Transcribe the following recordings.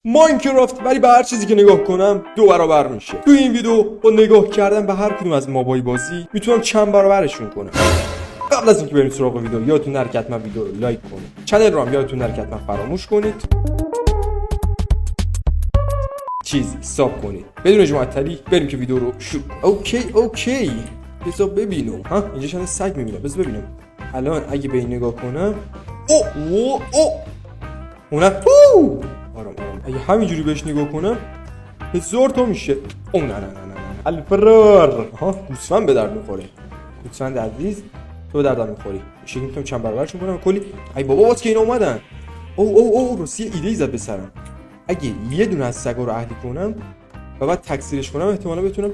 ماینکرافت ولی به هر چیزی که نگاه کنم 2 برابر میشه. توی این ویدیو با نگاه کردن به هر کدوم از مابای بازی میتونم چند برابرشون کنم. قبل از اینکه بریم سراغ ویدیو یادتون نره که حتما ویدیو رو لایک کنید. چنل رو هم یادتون نره که حتما فراموش کنید. ساب کنید. بدون معطلی بریم که ویدیو رو شروع کنیم. اوکی. بذار ببینم. اینجا چند سگ میبینم. بذار ببینم. الان اگه به این نگاه کنم اونم آرام اگه همینجوری بهش نگاه کنم 1000 تا میشه. نه الفرار. گوسفند به درد میخوره. گوسفند عزیز تو به درد میخوری. میشه میتونم چند برابرشون کنم کلی. ای بابا واسه که اینا اومدن. راستی ایده ای زد به سرم. اگه یه دونه از سگا رو اهلی کنم و بعد تکثیرش کنم احتمالاً بتونم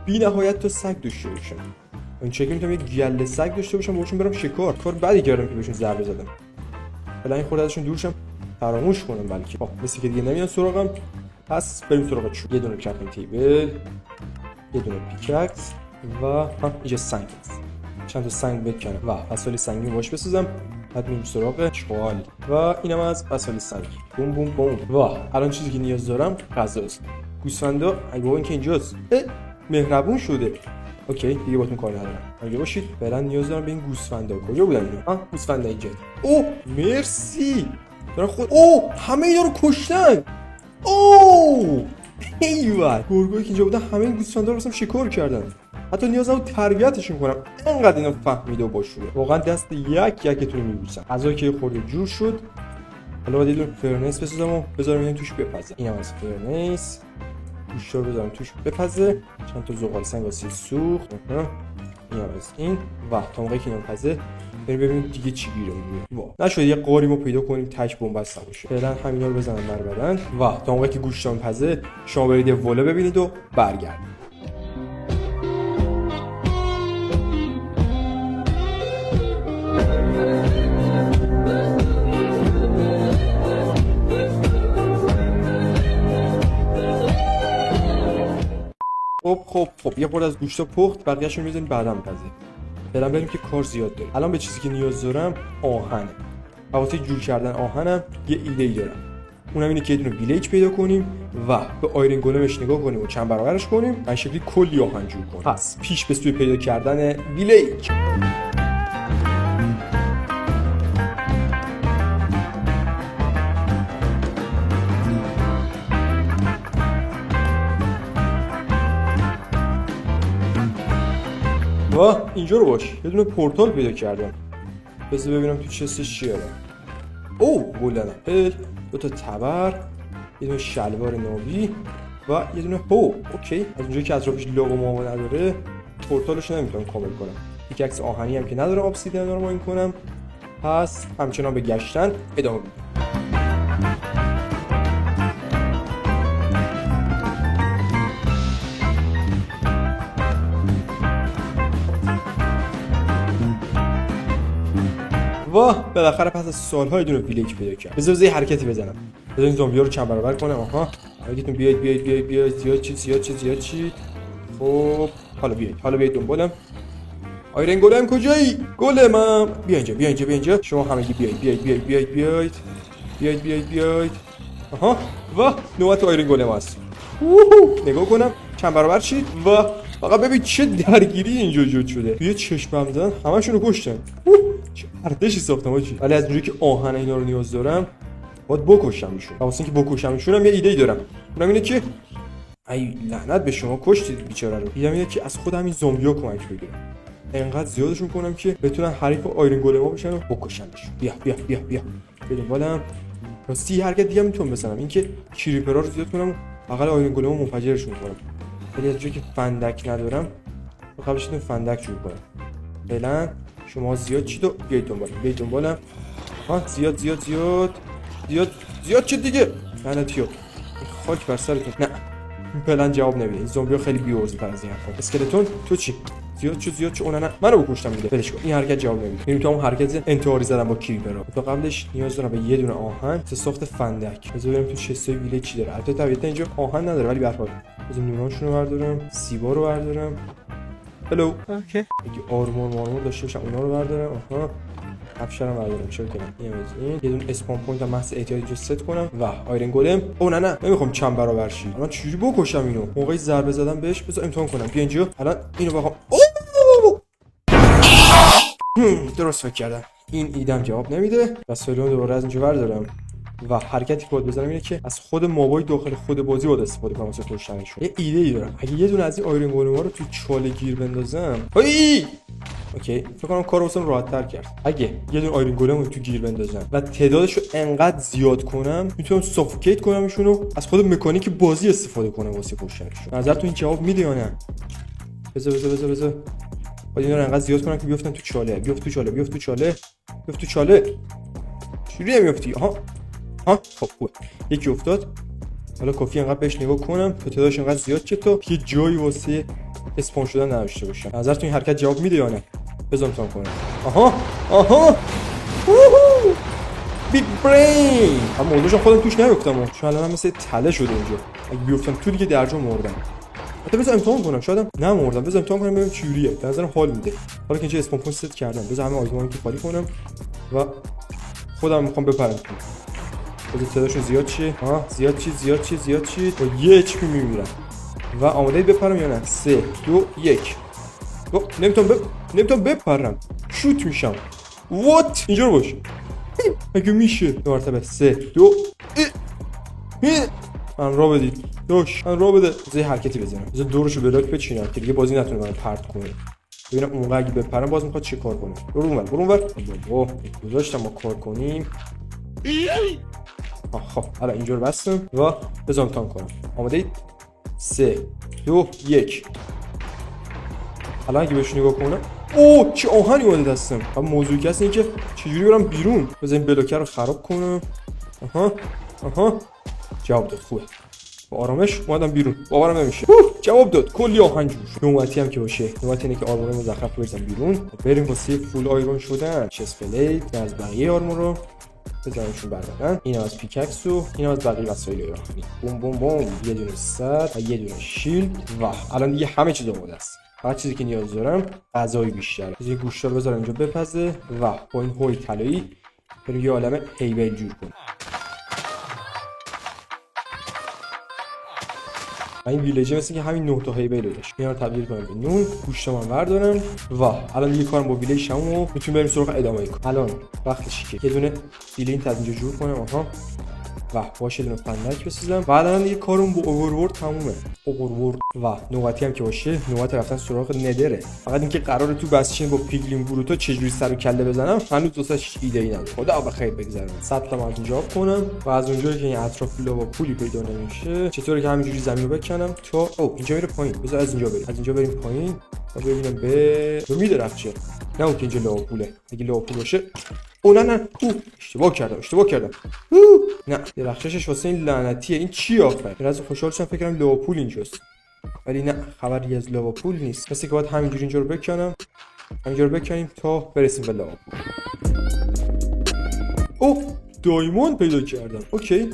بی نهایت تا سگ داشته باشم. این شکلی میتونم یه گله سگ داشته باشم باشون برم شکار. کار بعدی کردم که بهشون ضربه زدم. حالا این خورده ازشون دور شم فراموش کنم بلکه مثل که دیگه نمیان سراغم. پس بریم سراغ چوب. یه دونه کپینگ تیبل، یه دونه پیکاکس و اینجا سنگ است. چند تا سنگ بکنم و فسولی سنگین باش بسازم. بعد میریم سراغ چوال و اینم از فسولی سنگ. بوم و الان چیزی که نیاز دارم غذاست. گوسفندا ای بابا این که اینجاست. مهربون شده. اوکی دیگه باتون کار ندارم. اگه باشید فعلا نیاز دارم به این گوسفندا. کجا بودن اینا؟ گوسفندا اینجا. مرسی. دارن خود همه اینا رو کشتن. ایول گرگایی که اینجا بودن همه این گوسفندا رو شکار کردن. حتی نیاز نبود تربیتشون کنم. انقدر اینا فهمیده و باشوره. واقعا دست یکتون رو میبوسم. غذا که خورده جور شد. حالا باید یه دونه فرنس بسازم و بذارم این توش بپزه. اینم از فرنس. گوشت رو بذارم توش بپزه. چند تا زغال سنگ واسه سوخت. اینم از این و تا موقعی که اینا پزه بریم ببینیم دیگه چی گیره میاد. نشد یه قاریمو پیدا کنیم تک بنبست باشه. فعلا همینا رو بزنم بر بدن و تا موقعی که گوشتام پزه شما برید یه وله ببینید و برگردید. خب یه خورده از گوشتا پخت بقیه‌شو می‌ذاریم بعدا بپزه. فعلا بریم که کار زیاد داره. الان به چیزی که نیاز دارم آهنه. واسه جور کردن آهنم یه ایده‌ای دارم. اونم اینه که یه دونه بیلیک پیدا کنیم و به آیرن گولمش نگاه کنیم و چند برابرش کنیم. این شکلی کلی آهن جور کنیم. پس پیش به سوی پیدا کردن بیلیک. اینجا رو باش یه دونه پورتال پیدا کردم. بذار ببینم تو چستش چیه. گلدنم دو تا تبر، یه دونه شلوار نابی و یه دونه اوکی. از اونجایی که اطرافش لوگو مامو نداره پورتالش نمیتونم کامل کنم. یک عکس آهنی هم که نداره ابسیدیان رو ماین کنم. پس همچنان به گشتن ادامه میدم. بالاخره پس از سال‌های دونه ویلیج پیدا کردم. بذار یه حرکتی بزنم. بذار این زامبی‌ها رو چند برابر کنم. اگهتون بیاید زیاد چی. خب حالا بیاید دنبالم. آیرن گولم کجایی؟ گولمم. بیا اینجا. شما همگی بیاید. نوبت آیرن گولم است. نگاه کنم چند برابر چی؟ فقط ببین چه درگیری اینجا ایجاد شده. توی چشمم زدن همشون رو کشتن. چه ارتشی ساختم آجی. ولی از اونجایی که آهن اینا رو نیاز دارم باید بکشمشون. واسه اینکه بکشمشون هم یه ایده‌ای دارم. اونم اینه که ای لعنت به شما کشتید بیچاره رو. اینه که از خود همین زامبی‌ها کمک بگیرم. انقدر زیادشون کنم که بتونن حریف آیرن گولم‌ها بشن و بکشنشون. بیا. بریم بالام. راستی حرکت دیگه میتونم بزنم. اینکه کریپرها رو زیاد کنم و بغل آیرن گولم‌ها منفجرشون کنم. ولی از جایی که فندک ندارم قبلش اینو فندک جور کنم. فعلا شما زیاد چی تو بیاید دنبالم. زیاد چه دیگه لعنتی‌ها. خاک بر سرتون. نه فعلا جواب نمیده. این زامبی‌ها خیلی بی‌عرضه‌تر از این حرفا. اسکلتون تو چی زیاد چه نه منو بکشتم میده. ولش کن این حرکت جواب نمیده. میریم تو اون حرکت انتحاری زدن با کریپرها. تا قبلش نیاز دارم به یه دونه آهن واسه ساخت فندک. بذار ببینم تو چستای ویلیج چی داره. البته طبیعتا اینجا آهن نداره ولی به هر حال بذار نوناشونو بردارم، سیبا رو بردارم. اوکی. اگه آرمور داشته باشم اونا رو بردارم. افشارم بردارم چرا کنم این یه دونه اسپام پوینت هم محض احتیاج رو ست کنم و آیرن گولم. او نه نمیخوام چند برابر شی. من چجوری بکشم اینو؟ موقعی ضربه زدم بهش بذار امتحان کنم. بیا اینجا الان اینو بخوام درست فکر کردم. این ایدم جواب نمیده و سولون دوباره از اینجا بردارم و حرکتی که باید بزنم اینه که از خود موبایل داخل خود بازی باید استفاده کنم واسه کشتنشون. یه ایده ای دارم. اگه یه دونه از این آیرن گولم‌ها رو تو چاله گیر بندازم اوکی فکر کنم کارو واسم راحت‌تر کرد. اگه یه دونه آیرن گولم رو تو گیر بندازم و تعدادشو انقدر زیاد کنم میتونم سافوکیت کنمشون و از خود مکانیک بازی استفاده کنم واسه کشتنشون. نظر تو این جواب میده یا نه؟ بذار باید اینا رو انقدر زیاد کنم که بیفتن تو چاله. بیفت تو چاله. چجوری میافتی؟ آها خب خوبه. یکی افتاد. حالا کافی انقدر بهش نگاه کنم تا تعدادش انقدر زیاد شه تا یه جایی واسه اسپون شدن نداشته باشم. نظر تو این حرکت جواب میده یا نه؟ بذار امتحان کنم. آها بیگ برین. اما موضوعش خودم توش نیفتم چون الان مثل تله شده اینجا. اگه بیفتم تو دیگه درجا مردم. حتی بذار امتحان کنم شاید نمردم. بذار امتحان کنم ببینم چجوریه. به نظرم حال میده. حالا که اینجا اسپون پوینت ست کردم بذار همه آیتمامو که خالی کنم و خودم میخوام بپرم. بذار تعدادشون زیاد چیه؟ زیاد چی با یه اچ پی میمیرم و آماده بپرم یا نه؟ 3 2 1 نمیتونم بپرم. شوت میشم. وات اینجا رو باش. اگه میشه دو مرتبه 3 2 من را بدید دوش من را بده. بذار یه حرکتی بزنم. بذار دورشو بلاک بچینم که دیگه بازی نتونه منو پرت کنه. ببینم اونقدر اگه بپرم باز میخواد چی کار کنه. برو اونور بابا گذاشتم ما کار کنیم. خب الان اینجا رو بستم و بذارم تام کنم. آماده اید؟ 3 2 1 الان اگه بهش نگاه کنم چه آهنی اومده دستم. اما موضوعی که هست اینه که چجوری برم بیرون. بذار این بلاکر رو خراب کنم. جواب داد. خوبه با آرامش اومدم بیرون. باورم نمیشه جواب داد. کلی آهن جور شد. نوبتی هم که باشه. نوبت اینه که آرمور مزخرف بریزم بیرون. بریم واسه فول آیرون شدن. چست پلیت از بقیه آرمور رو بزنمشون بردارن. این از پیککس و این از بقیه وسایل ایرانی. بوم یه دونه سد و یه دونه شیلد و الان دیگه همه چیز آماده است. هر چیزی که نیاز دارم غذای بیشتره. این گوشت رو بذارم اینجا بپزه و با این هوی طلایی بریم یه عالمه هیبل جور کنیم. این ویلیجر مثل که همین 9 تا هیبل داشت. اینا رو تبدیل کنم به نون. گوشت من بردارم و الان دیگه کارم با ویلیج تمومه و میتونیم بریم سراغ ادامه کنیم. الان وقتشه که یه دونه ویلیج از اینجا جور کنم. و باشه دونه فندک بسازم. بعد الان دیگه کارم با اوورورد تمومه. اوورورد و نوبتی هم که باشه نوبت رفتن سراغ ندره. فقط اینکه قراره تو بسیشن با پیگلین بروتا چجوری سر و کله بزنم هنوز واسش ایده ای ندارم. خدا بخیر بگذرونم. سطلم از اینجا کنم و از اونجایی که این اطراف لاوا پولی پیدا نمیشه چطوره که همینجوری زمین رو بکنم تا اینجا میره پایین. بذار از اینجا بریم پایین و ببینم به میدرخت چه. نه اون که اینجا لاوا پوله. اگه لاوا پول باشه نه اشتباه کردم. نه درخششش واسه این لعنتیه. این چی آخه؟ من از خوشحال شدم فکرم لاواپول اینجاست ولی نه خبری از لاواپول نیست. مثل که باید همینجوری اینجا رو بکنم. همینجا رو بکنیم تا برسیم به لاواپول. دایموند پیدا کردم. اوکی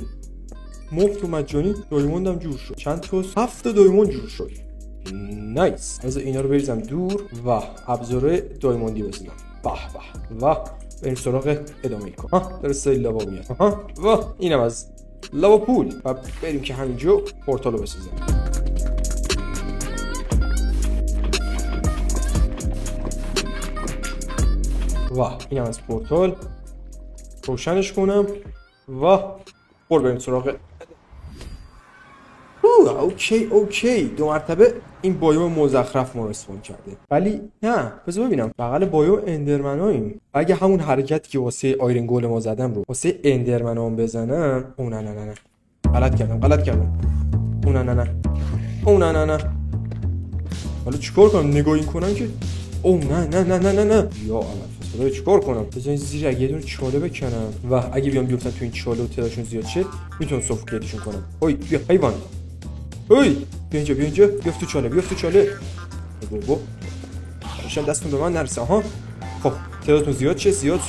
مفت و مجانی دایموندم جور شد. چند تا 7 دایموند جور شد. نایس. از اینا رو بریزم دور و ابزار دایموندی بزنم. به و بریم سراغ ادامه کار. داره سیل لاوا میاد. و اینم از لاوا پول و بریم که همینجا پورتالو بسازیم. و اینم از پورتال روشنش کنم و بریم سراغ. اوکی دو مرتبه این بایوم مزخرف ما رو اسپون کرده. ولی نه بذار ببینم بغل بایوم اندرمناییم. اگه همون حرکتی که واسه آیرن گول ما زدم رو واسه اندرمنام بزنم نه غلط کردم نه حالا چیکار کنم؟ نگاه این کنم که نه یا الله چیکار کنم؟ بذار زیر اگه یه دونه چاله بکنم و اگه بیفتن تو این چاله و تعدادشون زیاد شه میتونم سافوکیتشون کنم. بیا حیوان بیا اینجا بیفت تو چاله بابا شاید دستون به من نرسه. خب تعدادتون زیاد چه؟ زیاد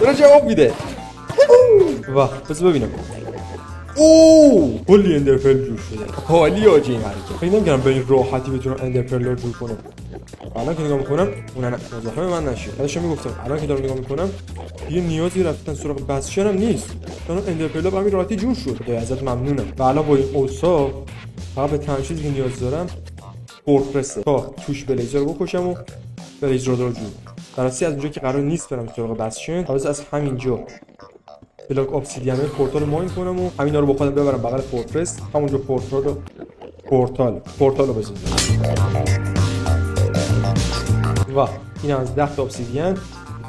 داره جواب میده. و بذار ببینم اوه کلی اندرپرل جور شده. حالی آجی این حرکت. فکر نمی‌کردم به این راحتی بتونم اندرپرل رو جور کنم. الان که نگاه میکنم اون نه مزاحم من نشه. بعدش میگفتم الان که دارم نگاه میکنم یه نیازی رفتن سراغ بسشن هم نیست. چون اندرپرل با همین راحتی جور شد. خدای ازت ممنونم. و الان با این اوصاف فقط به تنها چیزی که نیاز دارم فورترسه تا توش بلیزر رو بکشم و بلیزر رو جور. درستی از اونجا که قرار نیست برم سراغ بسشن، حالا از همینجا بلاک ابسیدیان پورتال ماین کنم و همینا رو با خودم ببرم بغل فورترس، همونجا پورتال رو بزنم. و این از 10 تا ابسیدیان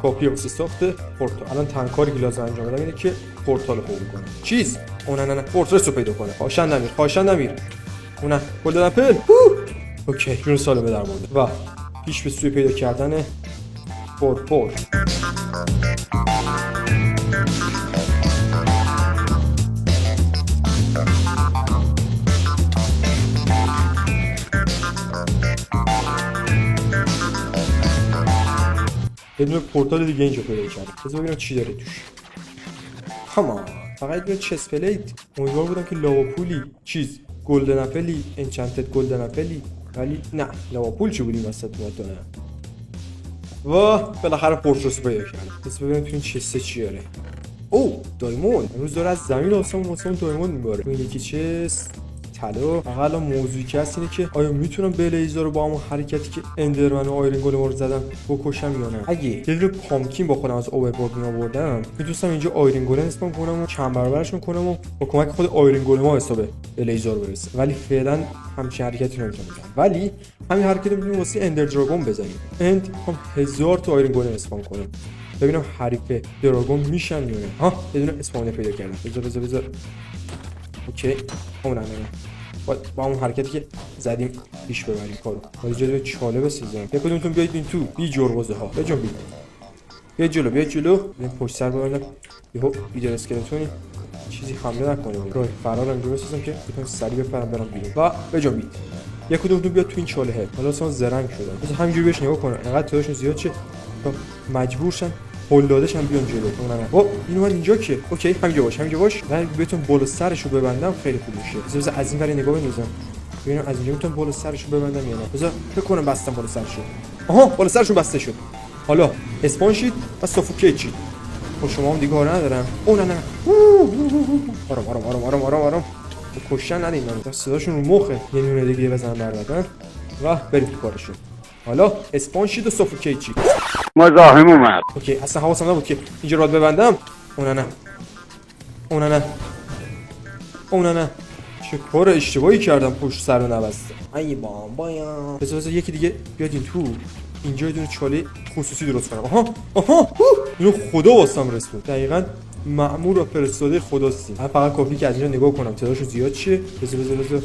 کپی واسه ساخت پورتال. الان تنها کاری که لازم انجام بدم اینه که پورتال رو پر کنم. چیز اون نه فورترس رو پیدا کنم. خواهشاً نمیر. اون گلدن اپل. اوکی جون سالو به در مورد و پیش به سوی پیدا کردن پورتال. یه دونه پورتال دیگه اینجا پیدا کردم. بذار ببینم چی داره توش. کامان فقط یه چست پلیت. امیدوار بودم که لاواپولی چیز گلدن اپلی انچنتد گلدن اپلی، ولی نه لاواپول چه بودیم وسط مدونه. و بالاخره پورترس پیدا کردم. بذار ببینم تو این چست چی داره. او دایموند. امروز داره از زمین واسمون دایموند میباره. این یکی چست طلا. فقط موضوعی که هست اینه که آیا میتونم بلیزر رو با همون حرکتی که اندرمن و آیرن گولم رو زدم بکشم یا نه. اگه یه دونه پامکین با خودم از اووربورد میآوردم میتونستم اینجا آیرن گولم اسپام کنم و چند برابرشون کنم و با کمک خود آیرن گولم ها حساب بلیزر برسه، ولی فعلا همچین حرکتی نمیتونم بزنم. ولی همین حرکت رو میتونیم واسه اندر دراگون بزنیم. اند هم 1000 تا آیرن گولم اسپام کنم ببینم حریف دراگون میشن یا نه. ها یه دونه اسپامر پیدا کردم. بذار اوکی اون نه با اون حرکتی که زدیم پیش ببریم کارو. حالا جلوی چاله بسازم. یک کدومتون بیاید این تو بی جرغوزه ها. بیا جلو. این پشت سر ببرم. یهو بیدر اسکلتونی چیزی حمله نکنه. راه فرار انجام بسازم که بتونم سریع بپرم برم بیرون. و بجنبید. یک کدومتون بیاد تو این چاله. حالا اصلا زرنگ شدن. مثلا همینجوری بهش نگاه کنن. انقدر تعدادشون زیاد شه تا مجبور شن هولدادش هم بیان جلو. اون نه اینو من اینجا که اوکی همینجا باش من بهتون بالا سرشو ببندم خیلی خوب میشه. بذار از این ور نگاه بندازم ببینم از اینجا میتونم بالا سرشو ببندم یا نه. بذار فکر کنم بستم بالا سرشو. آها بالا سرشون بسته شد. حالا اسپان شید و سافوکیت شید. خب شما هم دیگه کار ندارم. اون نه آرام کشتن ندین من صداشون رو مخه. یه نونه دیگه بزنم برگردن و بریم تو کارشون. حالا اسپان شید و سافوکیت شید. مزاحم اومد. اوکی اصلا حواسم نبود که اینجا راد ببندم. اون نه چه کار اشتباهی کردم پشت سر رو نبسته. ای بابایا. بذار یکی دیگه بیاد این تو اینجا یه دونه چاله خصوصی درست کنم. آها اینو خدا واسم رسون. دقیقاً مأمور و فرستاده خداستیم. من فقط کافی که از اینجا نگاه کنم تعدادشون زیاد شه. بذار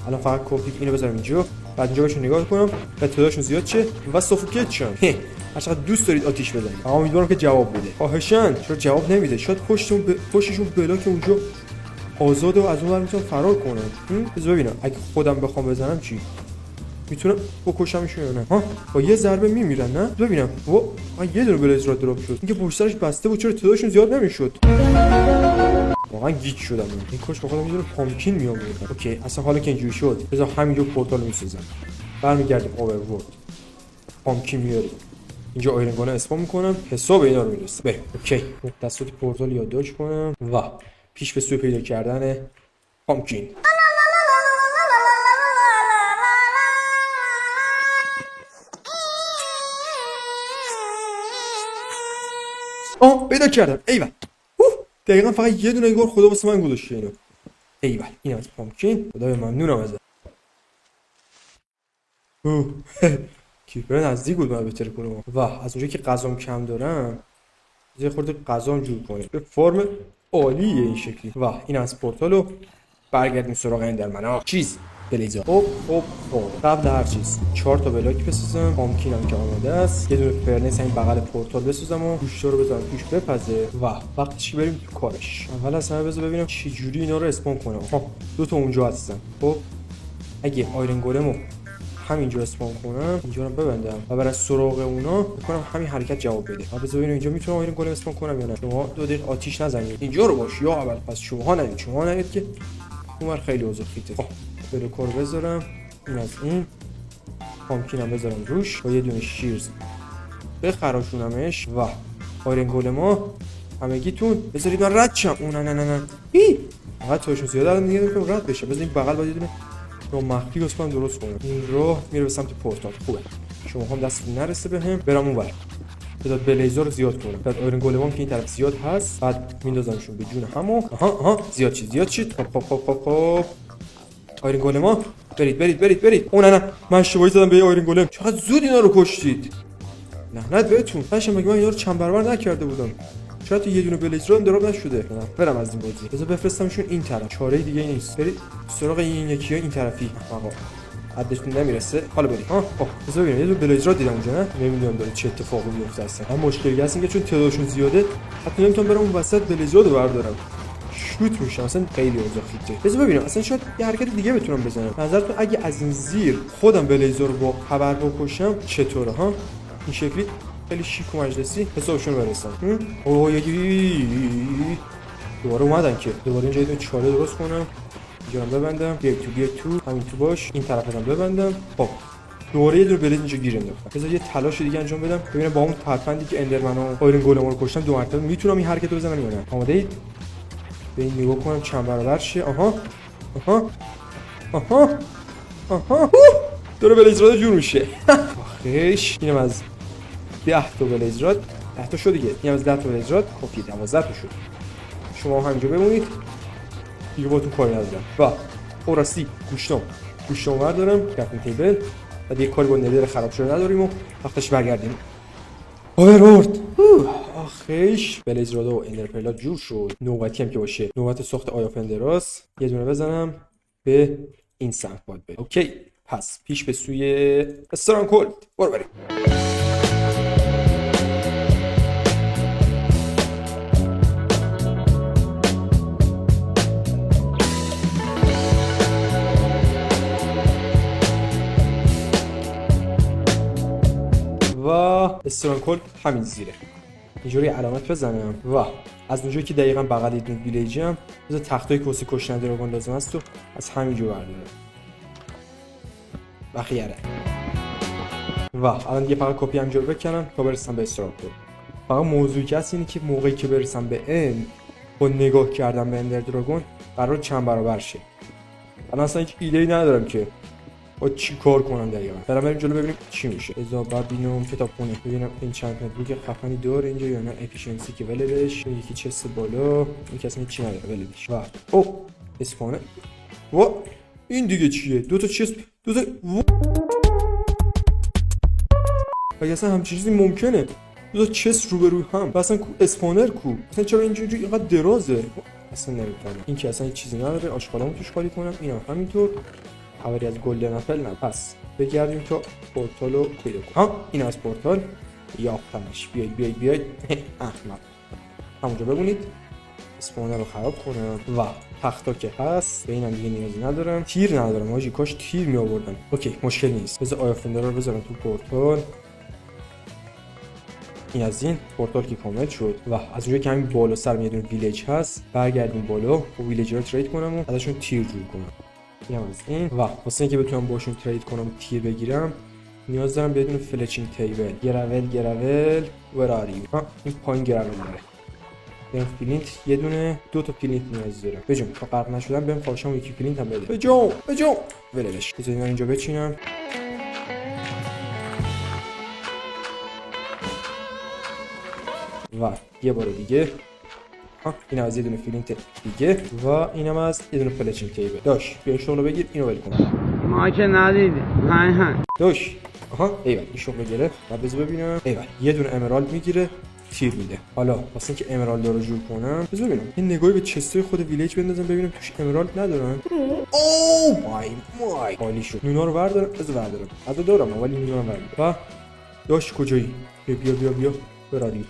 الان فقط کافی اینو بذارم اینجا بعد اینجا بهشون نگاه کنم بعد تعدادشون زیاد شه و سافوکیت شن. هر چقدر دوست دارید آتیش بزنید. اما امیدوارم که جواب بده. خواهشاً چرا جواب نمیده؟ شاید پشتشون بلاک اونجا آزاده و از اون ور میتونم فرار کنم. بذار ببینم اگه خودم بخوام بزنم چی میتونم بکشمشون یا نه. ها با یه ضربه میمیرن نه. ببینم من یه دونه بلیزر دراپ شد. اینکه پشت سرش بسته بود چرا تعدادشون زیاد نمیشد. واقعا گیج شدم. این کاش با خودم یه دونه پامکین میآوردم. اوکی اصلا حالا که اینجوری شد بذار همینجا پورتال میسازم. برمیگردیم اوورورد. پامکین میاریم. اینجا آیرن گولم اسپام میکنم حساب اینا رو میرسه. بریم. اوکی دستات پورتال یادداشت کنم و پیش به سوی پیدا کردن پامکین. پیدا کردم. ایول دقیقا فقط یه دونه انگار خدا واسه من گذاشته اینو. ایول این از پامکین. خدای ممنونم ازت. کیپر نزدیک بود من بهتر کنم. و از اونجایی که غذام کم دارم یه خورده غذام جور کنه به فرم عالیه این شکلی. و این از پورتالو برگردیم سراغ اندرمن. چیز بلیزر. قبل هر چیز 4 تا بلاک بسازم. پامکینم که آماده است. یه دونه فرنس این بغل پورتال بسازم و گوشتا رو بذارم توش بپزه و وقتش بریم تو کارش. اول از همه بذار ببینم چه جوری اینا رو اسپام کنم. 2 تا اونجا هستن. خب اگه آیرن گولمو همینجا اسپان کنم، اینجا رو ببندم و برای سراغ اونا بکنم همین حرکت جواب بده. بذار ببینم اینجا میتونم آیرون گولم اسپان کنم یا نه. شما 2 دقیقه آتیش نزنید اینجا رو باش یا اول. پس شما نید که اونور خیلی اوضاع خیته. بلوکور بذارم، این از این پامکینم بذارم روش با یه دونه شیرز بخراشونمش و آیرون گولما همگیتون بذارید من رد شم. اون نه فقط توشون زیاده الان دیگه نمیتونم رد بشه. بذار این بغل باید یه دونه رو مخفی واسه من درست کنم. این راه میره به سمت پورتال. خوبه شما هم دستتون نرسه بهم برام اونور. بذار بلیزر رو زیاد کنم. بعد آیرون گولمام که این طرف زیاد هست بعد میندازمشون به جون همو. آها زیاد شد. خب آیرون گولما برید. اون نه من اشتباهی زدم به آیرون گولم. چقدر زود اینا رو کشتید. لعنت بهتون. مگه من اینا رو چند برابر نکرده بودم؟ شاید یه دونه بلیزر هم دراب نشده. برم از این بازی. بذار بفرستمشون این طرف. چاره دیگه نیست. برید سراغ این یکی‌ها این طرفی. آقا حدشون نمیرسه. حالا بریم. بذار ببینم یه دونه بلیزر دیدم اونجا نه؟ نمیدونم داره چه اتفاقی میفته اصلا. من مشکلی هست اینکه چون تعدادشون زیاده حتی نمیتونم برم اون وسط بلیزر رو بردارم. شوت میشم اصلا خیلی اوضاع خیته. بذار ببینم اصلا شاید یه حرکت دیگه بتونم بزنم. نظرتون اگه از این زیر خودم بلیزر رو با خبر بکشم چطوره ها؟ این شکلی خیلی شیک و مجلسی حسابشون برسن. دوباره اومدن که دوباره اینجا یه چاله درست کنم. اینجا هم ببندم. بیا تو همین تو باش. این طرف هم ببندم. خب دوباره یه دور بلیز اینجا گیر انداختم. بذار یه تلاش دیگه انجام بدم ببینم با اون پرفندی که اندرمن و آیرون گولم رو کشتم دو مرتبه میتونم این حرکت رو بزنم یا نه. آماده اید؟ به این نگاه کنم چند برابر شه. آها دور بلیزراد جور میشه. آخیش اینم از 10 تا بلیزراد 10 تا شد دیگه. اینم از 10 تا بلیزراد کافیه 12 تا شد. شما همینجا بمونید دیگه باهاتون کاری ندارم. و اوراستی گوشتام بردارم کافین تیبل و دیگه کاری با ندر خراب شده نداریم و وقتش برگردیم. اوورورد آخیش بلیزراد و اندرپرلا جور شد. نوبتی هم که باشه نوبت ساخت آی آف اندراس یه دونه بزنم به این سمت باید بریم. اوکی پس پیش به سوی استرانکولد برو بریم. و استرانکولد همین زیره. اینجوری علامت بزنم و از اونجایی که دقیقاً بغل این ویلیجم بذار تختای کوسی کشنده رو لازم است و از همینجا بردارم. بخیره. و الان دیگه فقط کپی همینجا رو بکنم تا برسم به استرانکولد. فقط موضوعی که هست اینه که موقعی که برسم به این با نگاه کردم به اندر دراگون قرار چند برابر شه. الان اصلا هیچ ایده‌ای ندارم که با چی کار کنم دقیقاً. بریم جلو ببینیم چی میشه. بذار ببینم کتابخونه ببینم این چند تا بوک خفنی داره اینجا یا نه. افیشنسی که ولش یکی چست بالا این کسی چی نداره ولش. و اسپانه و این دیگه چیه؟ دو تا چست دو تا اگه اصلا همچین چیزی ممکنه دو تا چست روبروی هم اصلا اسپانر کو اصلا چرا اینجوری اینقدر درازه اصلا نمیفهمم. این که اصلا هیچ چیزی نداره. آشغالامو توش خالی کنم. اینا همینطور خبری از گلدن اپل نه. پس بگردیم تا پورتال رو پیدا کنیم. این از پورتال یافتمش. بیاید احمد همونجا بمونید. اسپانر رو خراب کنم و تختا که هست به اینم دیگه نیازی ندارم. تیر ندارم آجی کاش تیر می آوردم. اوکی مشکل نیست. بذار آی افندر رو بذارم تو پورتال. این از این پورتال که کامل شد و از اونجا که همین بالا سر یه دونه ویلیج هست برگردیم بالا و ویلیجر رو ترید کنم و ازشون تیر جور کنم. اینم از این و واسه اینکه بتونم باشون ترید کنم تیر بگیرم نیاز دارم بدون فلچینگ تیبل. گرول وراری این پایین گرول داره. بهم پلینت یه دونه دو تا پلینت نیاز دارم. بجام تا غرق نشدم بهم فاشام یکی پلینت هم بده. بجام ولش. بذار اینا اینجا بچینم. و یه بار دیگه این از یه دونه فیلینت دیگه و اینم از یه دونه فلچینگ تیبل. داش بیا شغلو بگیر اینو ول کن. ما که ندیدیم. داش ایول این شغل گرفت. بعد بذار ببینم. ایول یه دونه امرالد میگیره تیر میده. حالا واسه اینکه امرالد رو جور کنم بذار ببینم این نگاهی به چستای خود ویلیج بندازم ببینم توش امرالد ندارن. او مای عالی شد. نونا رو بردارم. بذار بردارم. حتی دارم ولی نونا رو بردارم. و داش کجایی؟ بیا برادی.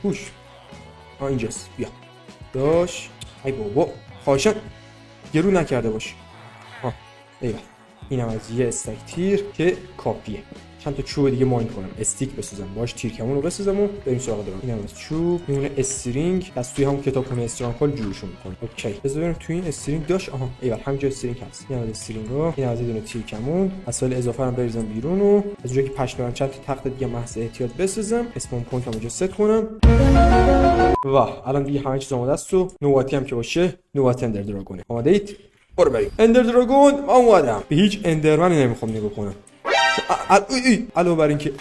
پوش اینجاست. بیا داش ای بابا خواهشن گرو نکرده باش. ایول اینم از یه استک تیر که کاپیه. چند تا چوب دیگه ماین کنم، استیک بسازم، باش تیرکمون رو بسازم و بریم سراغ درون. اینم از چوب، میمونه استرینگ، از توی همون کتابخونه استرانکال جورشون می‌کنه. اوکی، بذار ببینم توی این استرینگ داش. آها، ایول همینجا استرینگ هست. اینم از استرینگ رو، این از یه دونه تیرکمون، وسایل اضافه رو بریزم بیرون و از اونجایی که پشمام چند تا تخت دیگه محض احتیاط بسازم، اسمون پوینتم اونجا ست کنم. واه، الان دیگه همه چیز آماده است و نوبتی هم که باشه، نوبت اندر دراگونه. آماده اید؟ برو بریم. اندر دراگون اومدم. به هیچ اندرمنی نمیخوام نگاه کنم. علاوه بر اینکه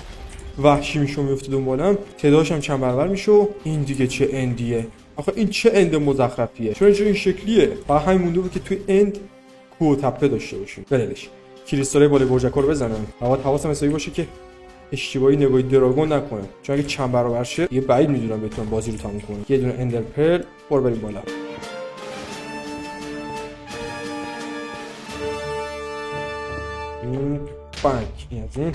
وحشی میشم میفته دنبالم، تعدادش چند برابر میشه. این دیگه چه اندیه؟ آخه این چه اند مزخرفیه؟ چون این شکلیه. فقط همین مونده بود که توی اند کو تپه داشته باشیم. بلش کریستالای بالای برجکو رو بزنم. حواسم حسابی باشه که اشتباهی نگاهی دراگون نکنم، چون اگه چند برابر شه یه بعید میدونم بتونم بازی رو تموم کنم. یه دونه اندر پرل بریم بالا. بانک این از این.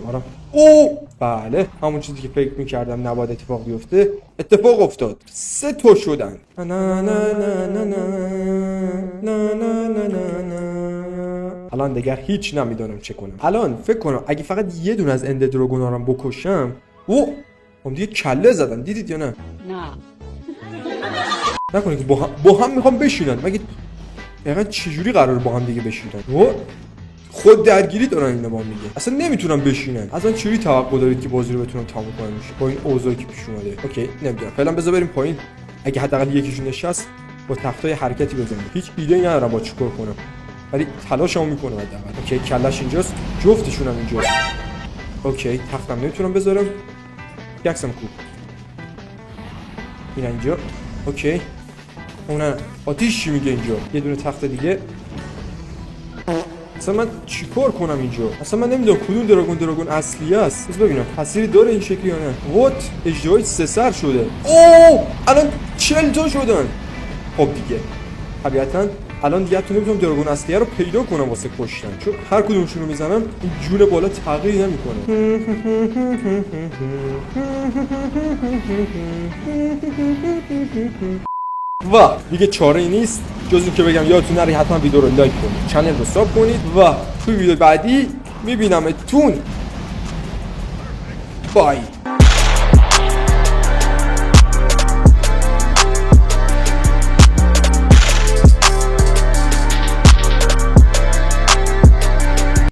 آرام. او بله، همون چیزی که فکر میکردم نباید اتفاق بیفته اتفاق افتاد. 3 تا شدن. الان دیگر هیچ نمیدونم چه کنم. الان فکر کنم اگه فقط یه دونه از اند دراگونا رو بکشم. او هم دیگه کله زدن، دیدید یا نه؟ نه نکنه که با هم میخوام بشینن. مگه دقیقا چجوری قراره با هم دیگه بشینن؟ خود درگیری دارن اینا با هم دیگه، اصلا نمیتونن بشینن. اصلا چجوری توقع دارید که بازی رو بتونن تموم کنن با این اوضاعی که پیش اومده؟ اوکی نمیدونم، فعلا بذار بریم پایین. اگه حداقل یکیشون نشست با تختای حرکتی بزنیم. هیچ ایده ای ندارم با چیکار کنم، ولی تلاشمو میکنم حداقل. اوکی کلش اینجاست، جفتشون هم اینجاست. اوکی تختم نمیتونم بذارم. یکسم کو این اینجا. اوکی اون آتیش چی میگه اینجا؟ یه دونه تخت دیگه. اصلا من چیکار کنم اینجا؟ اصلا من نمیدونم کدوم دراگون اصلی است. بذار ببینم تأثیری داره این شکلی یا نه. وات اجدهای 3 سر شده. اوه الان 40 تا شدن. خب دیگه طبیعتا الان دیگه تو نمیتونم دراگون اصلیه رو پیدا کنم واسه کشتن، چون هر کدومشون رو میزنم این جون بالا تغییری نمیکنه. و دیگه چاره‌ای نیست جز این که بگم یادتون نره حتما ویدیو رو لایک کنید، چنل رو ساب کنید و توی ویدیو بعدی میبینمتون. بای.